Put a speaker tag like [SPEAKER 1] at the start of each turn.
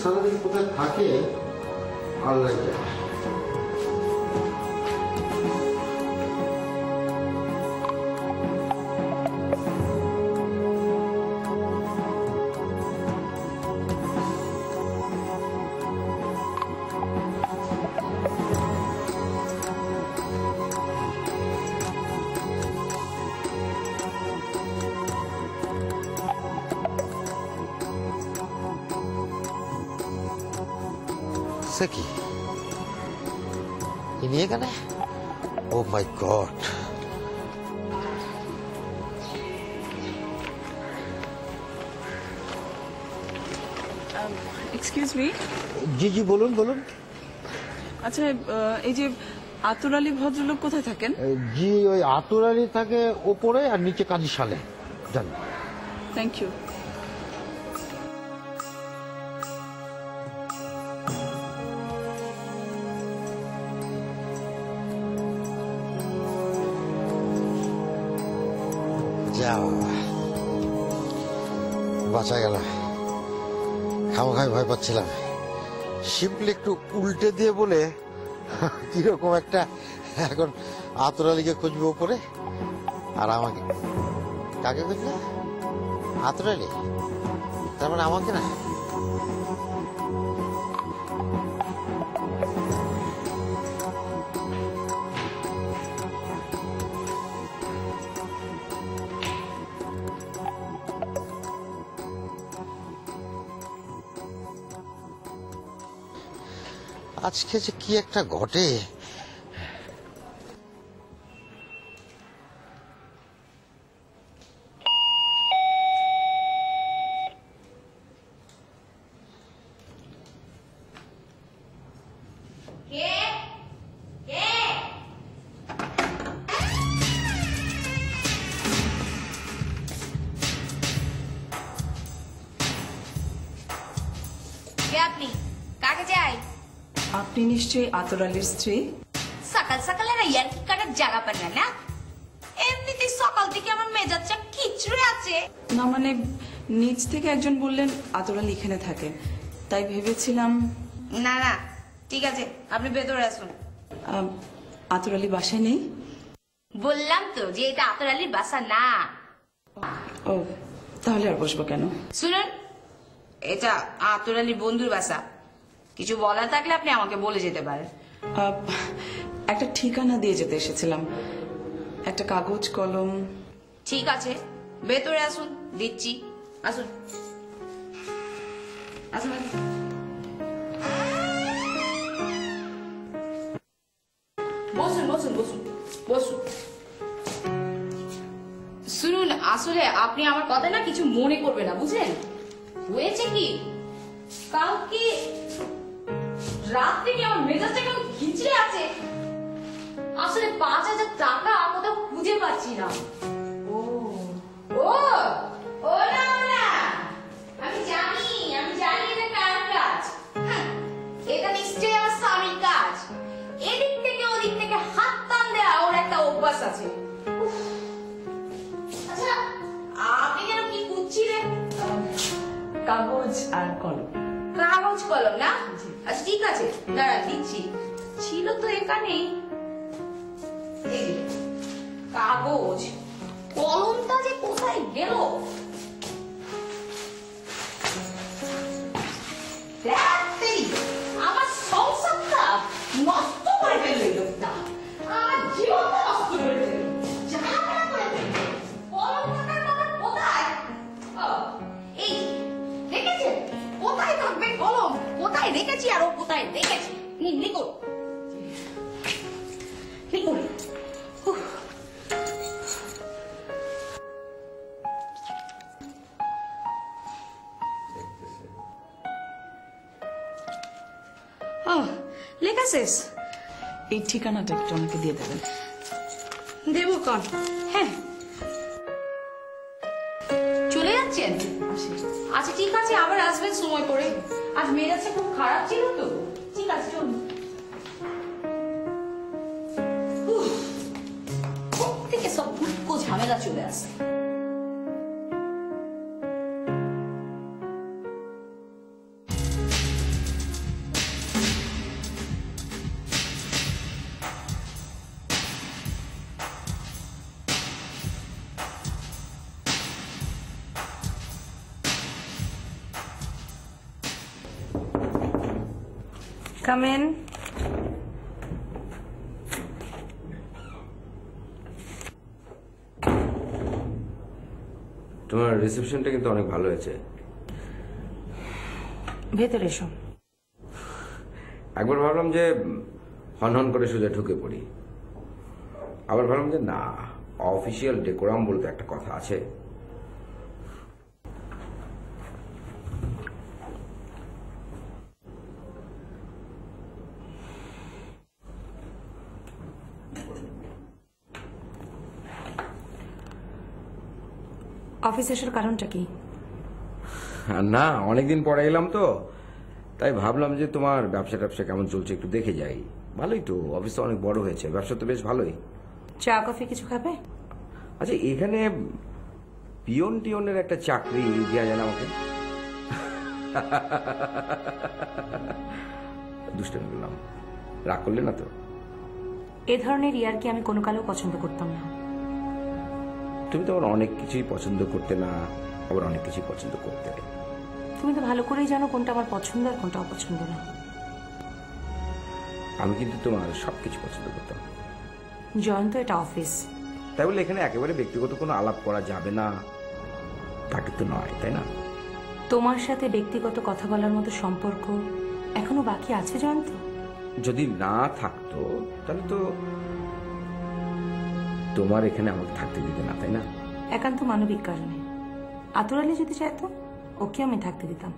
[SPEAKER 1] সারাদিন কোথায় থাকে আল্লাহ জানে। কি ইনি এখানে? Oh my god!
[SPEAKER 2] Excuse me.
[SPEAKER 1] জি জি, বলুন বলুন।
[SPEAKER 2] আচ্ছা, এই যে আতর আলী ভদ্রলোক কোথায় থাকেন?
[SPEAKER 1] জি, ওই আতর আলী থাকে ওপরে আর নিচে কাজী সালে। জান।
[SPEAKER 2] Thank you.
[SPEAKER 1] যাও, বাঁচা গেল। খামোখাই ভয় পাচ্ছিলাম। শিপলি একটু উল্টে দিয়ে বলে কিরকম একটা এখন আতর আলীকে খুঁজবে উপরে আর আমাকে। কাকে খুঁজলে? আতর আলী? তার মানে আমাকে না? আজকে যে কি একটা ঘটে।
[SPEAKER 3] আপনি কাকে চাই?
[SPEAKER 2] আপনি নিশ্চয়ই আতর আলীর স্ত্রী?
[SPEAKER 3] সকাল সকালে না ইয়ার কি কাটার জায়গা পান না? এমনিতেই সকাল থেকে আমার মেজাজটা খিচড়ে আছে।
[SPEAKER 2] না মানে নিচ থেকে একজন বললেন আতর আলী এখানে থাকে, তাই ভেবেছিলাম।
[SPEAKER 3] না না, ঠিক আছে, আপনি ভেতরে আসুন।
[SPEAKER 2] আতর আলী বাসায় নেই?
[SPEAKER 3] বললাম তো যে এটা আতর আলীর বাসা না।
[SPEAKER 2] ও, তাহলে আর বসবো কেন?
[SPEAKER 3] শুনুন, এটা আতর আলীর বন্ধুর বাসা। কিছু বলার থাকলে আপনি আমাকে বলে যেতে পারেন।
[SPEAKER 2] একটা ঠিকানা দিয়ে যেতে এসেছিলাম, একটা কাগজ কলম।
[SPEAKER 3] ঠিক আছে, ভেতরে আসুন, দিচ্ছি। আসুন আসুন। বসুন বসুন বসুন বসুন। শুনুন, আসলে আপনি আমার কথা না কিছু মনে করবেন না, বুঝলেন? হয়েছে কি, কালকে রাত থেকে আমার মেজাজটা কেমন খিচড়ে আছে। আসলে ৫,০০০ টাকা কোথাও খুঁজে পাচ্ছি না। ও ও ও না না, আমি জানি এটা কার কাজ। এটা নিশ্চয়ই আমার স্বামীর কাজ। এদিক থেকে ওদিক থেকে হাত টান দেওয়া ওর একটা অভ্যাস আছে। আচ্ছা, আপনি যেন কি খুঁজছিলেন?
[SPEAKER 2] কাগজ আর কলম।
[SPEAKER 3] কাগজ কলম না? আচ্ছা ঠিক আছে, দাঁড়া দিচ্ছি। ছিল তো এখানেই। কাগজ কলমটা যে কোথায় গেল? আমার সংসারটা নষ্ট করে ফেললো লোকটা। আমার জীবনটা নষ্ট করে ফেললো। ঝামেলা করে ফেললো। কলম থাকার কথা কোথায়? এই দেখেছেন কোথায় থাকবে কলম? কোথায় রেখেছি আর ও কোথায় রেখেছি? লিখুন লিখুন। লেখা শেষ।
[SPEAKER 2] এই ঠিকানাটা একটু আমাকে দিয়ে দেবেন।
[SPEAKER 3] দেবো কন? হ্যাঁ, চলে যাচ্ছেন? আচ্ছা ঠিক আছে, আবার আসবেন সময় করে। আজ মেজাজটা খুব খারাপ ছিল তো। ঠিক আছে, চলুন। থেকে সব ভুটকো ঝামেলা চলে আসে।
[SPEAKER 2] Come in.
[SPEAKER 4] তোমার রিসেপশনটা কিন্তু অনেক ভালো হয়েছে।
[SPEAKER 2] ভেতরে এসো।
[SPEAKER 4] একবার ভাবলাম যে হন করে সোজা ঢুকে পড়ি, আবার ভাবলাম যে না, অফিসিয়াল ডেকোরাম বলতে একটা কথা আছে।
[SPEAKER 2] অফিস আসার কারণটা কি?
[SPEAKER 4] না, অনেকদিন পরে এলাম তো, তাই ভাবলাম যে তোমার ব্যবসা ট্যাবসা কেমন চলছে একটু দেখে যাই। ভালোই তো, অফিস তো অনেক বড় হয়েছে, ব্যবসা তো বেশ ভালোই।
[SPEAKER 2] চা কফি কিছু খাবে?
[SPEAKER 4] আচ্ছা, এখানে টিয়নের একটা চাকরি দেওয়া যায় না আমাকে? দুষ্টামি করলাম, রাগ করলে না তো?
[SPEAKER 2] এ ধরনের ইয়ারকি আমি কোনো কালেও পছন্দ করতাম না।
[SPEAKER 4] তুমি তো আবার অনেক কিছুই পছন্দ করতে না, আবার অনেক কিছুই পছন্দ করতে।
[SPEAKER 2] তুমি তো ভালো করেই জানো কোনটা আমার পছন্দ আর কোনটা অপছন্দ না।
[SPEAKER 4] আমি কিন্তু তোমার সবকিছু পছন্দ করতাম।
[SPEAKER 2] জয়ন্ত, এটা অফিস।
[SPEAKER 4] তাই বলে এখানে একেবারে ব্যক্তিগত কোনো আলাপ করা যাবে না তা কিন্তু নয়, তাই না?
[SPEAKER 2] তোমার সাথে ব্যক্তিগত কথা বলার মতো সম্পর্ক এখনো বাকি আছে জয়ন্ত?
[SPEAKER 4] যদি না থাকতো তাহলে তো তোমার এখানে আমাকে থাকতে দিতে না, তাই না?
[SPEAKER 2] একান্ত মানবিক কারণে। আতুর আলী যদি চাইতো, ওকে আমি থাকতে দিতাম।